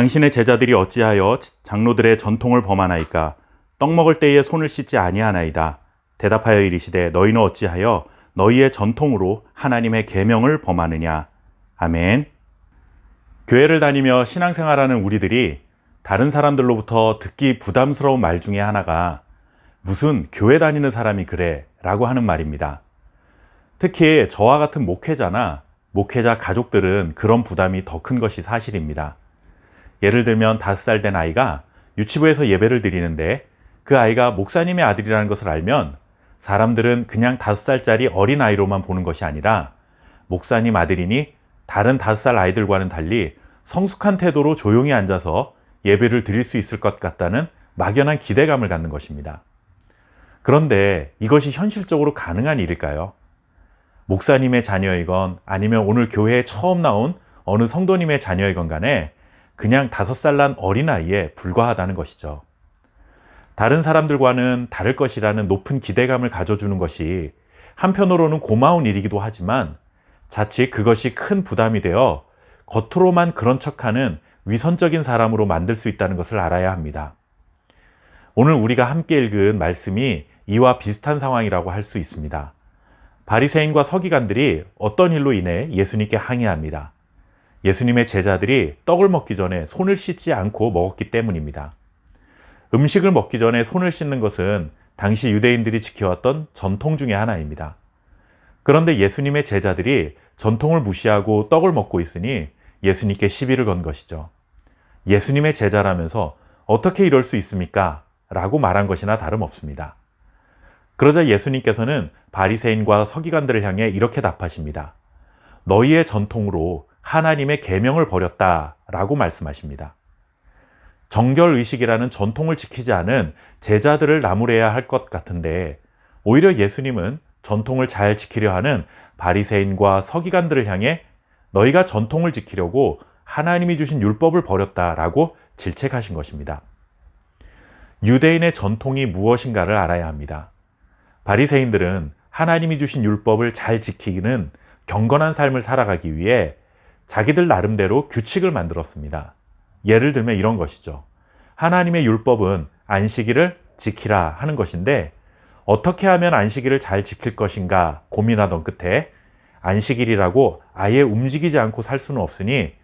당신의 제자들이 어찌하여 장로들의 전통을 범하나이까? 떡 먹을 때에 손을 씻지 아니하나이다. 대답하여 이르시되 너희는 어찌하여 너희의 전통으로 하나님의 계명을 범하느냐? 아멘. 교회를 다니며 신앙생활하는 우리들이 다른 사람들로부터 듣기 부담스러운 말 중에 하나가 무슨 교회 다니는 사람이 그래 라고 하는 말입니다. 특히 저와 같은 목회자나 목회자 가족들은 그런 부담이 더 큰 것이 사실입니다. 예를 들면 5살 된 아이가 유치부에서 예배를 드리는데 그 아이가 목사님의 아들이라는 것을 알면 사람들은 그냥 5살짜리 어린 아이로만 보는 것이 아니라 목사님 아들이니 다른 5살 아이들과는 달리 성숙한 태도로 조용히 앉아서 예배를 드릴 수 있을 것 같다는 막연한 기대감을 갖는 것입니다. 그런데 이것이 현실적으로 가능한 일일까요? 목사님의 자녀이건 아니면 오늘 교회에 처음 나온 어느 성도님의 자녀이건 간에 그냥 5살 난 어린아이에 불과하다는 것이죠. 다른 사람들과는 다를 것이라는 높은 기대감을 가져주는 것이 한편으로는 고마운 일이기도 하지만 자칫 그것이 큰 부담이 되어 겉으로만 그런 척하는 위선적인 사람으로 만들 수 있다는 것을 알아야 합니다. 오늘 우리가 함께 읽은 말씀이 이와 비슷한 상황이라고 할 수 있습니다. 바리새인과 서기관들이 어떤 일로 인해 예수님께 항의합니다. 예수님의 제자들이 떡을 먹기 전에 손을 씻지 않고 먹었기 때문입니다. 음식을 먹기 전에 손을 씻는 것은 당시 유대인들이 지켜왔던 전통 중에 하나입니다. 그런데 예수님의 제자들이 전통을 무시하고 떡을 먹고 있으니 예수님께 시비를 건 것이죠. 예수님의 제자라면서 어떻게 이럴 수 있습니까? 라고 말한 것이나 다름없습니다. 그러자 예수님께서는 바리새인과 서기관들을 향해 이렇게 답하십니다. 너희의 전통으로 하나님의 계명을 버렸다 라고 말씀하십니다. 정결의식이라는 전통을 지키지 않은 제자들을 나무래야 할 것 같은데 오히려 예수님은 전통을 잘 지키려 하는 바리새인과 서기관들을 향해 너희가 전통을 지키려고 하나님이 주신 율법을 버렸다라고 질책하신 것입니다. 유대인의 전통이 무엇인가를 알아야 합니다. 바리새인들은 하나님이 주신 율법을 잘 지키는 경건한 삶을 살아가기 위해 자기들 나름대로 규칙을 만들었습니다. 예를 들면 이런 것이죠. 하나님의 율법은 안식일을 지키라 하는 것인데 어떻게 하면 안식일을 잘 지킬 것인가 고민하던 끝에 안식일이라고 아예 움직이지 않고 살 수는 없으니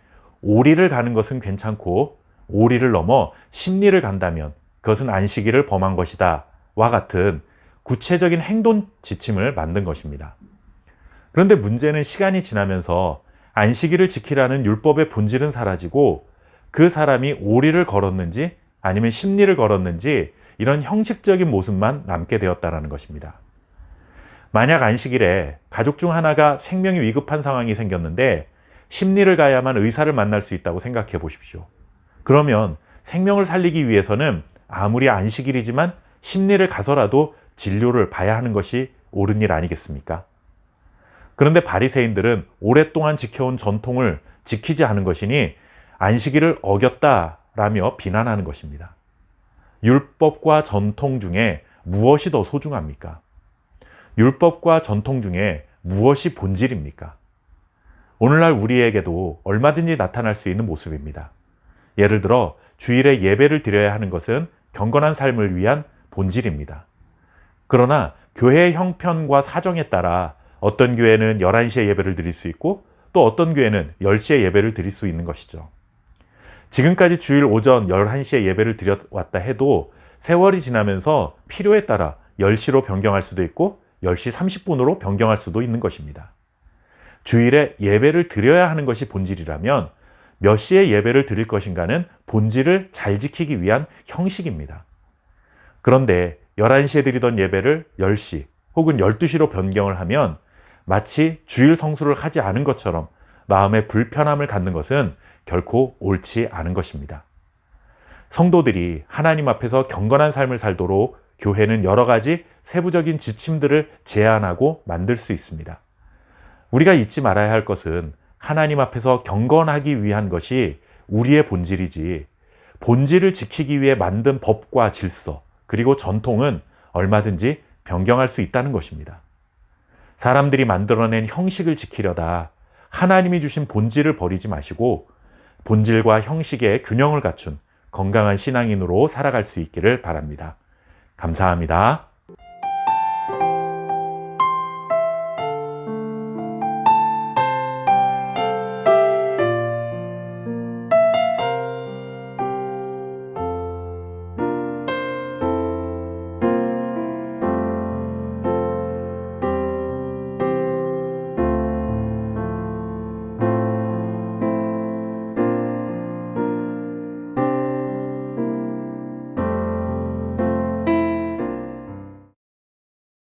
오리를 가는 것은 괜찮고 오리를 넘어 십리를 간다면 그것은 안식일을 범한 것이다 와 같은 구체적인 행동 지침을 만든 것입니다. 그런데 문제는 시간이 지나면서 안식일을 지키라는 율법의 본질은 사라지고 그 사람이 오리를 걸었는지 아니면 십리를 걸었는지 이런 형식적인 모습만 남게 되었다는 것입니다. 만약 안식일에 가족 중 하나가 생명이 위급한 상황이 생겼는데 십리를 가야만 의사를 만날 수 있다고 생각해 보십시오. 그러면 생명을 살리기 위해서는 아무리 안식일이지만 십리를 가서라도 진료를 봐야 하는 것이 옳은 일 아니겠습니까? 그런데 바리새인들은 오랫동안 지켜온 전통을 지키지 않은 것이니 안식일을 어겼다라며 비난하는 것입니다. 율법과 전통 중에 무엇이 더 소중합니까? 율법과 전통 중에 무엇이 본질입니까? 오늘날 우리에게도 얼마든지 나타날 수 있는 모습입니다. 예를 들어 주일에 예배를 드려야 하는 것은 경건한 삶을 위한 본질입니다. 그러나 교회의 형편과 사정에 따라 어떤 교회는 11시에 예배를 드릴 수 있고 또 어떤 교회는 10시에 예배를 드릴 수 있는 것이죠. 지금까지 주일 오전 11시에 예배를 드려왔다 해도 세월이 지나면서 필요에 따라 10시로 변경할 수도 있고 10시 30분으로 변경할 수도 있는 것입니다. 주일에 예배를 드려야 하는 것이 본질이라면 몇 시에 예배를 드릴 것인가는 본질을 잘 지키기 위한 형식입니다. 그런데 11시에 드리던 예배를 10시 혹은 12시로 변경을 하면 마치 주일 성수를 하지 않은 것처럼 마음의 불편함을 갖는 것은 결코 옳지 않은 것입니다. 성도들이 하나님 앞에서 경건한 삶을 살도록 교회는 여러 가지 세부적인 지침들을 제안하고 만들 수 있습니다. 우리가 잊지 말아야 할 것은 하나님 앞에서 경건하기 위한 것이 우리의 본질이지 본질을 지키기 위해 만든 법과 질서 그리고 전통은 얼마든지 변경할 수 있다는 것입니다. 사람들이 만들어낸 형식을 지키려다 하나님이 주신 본질을 버리지 마시고 본질과 형식의 균형을 갖춘 건강한 신앙인으로 살아갈 수 있기를 바랍니다. 감사합니다.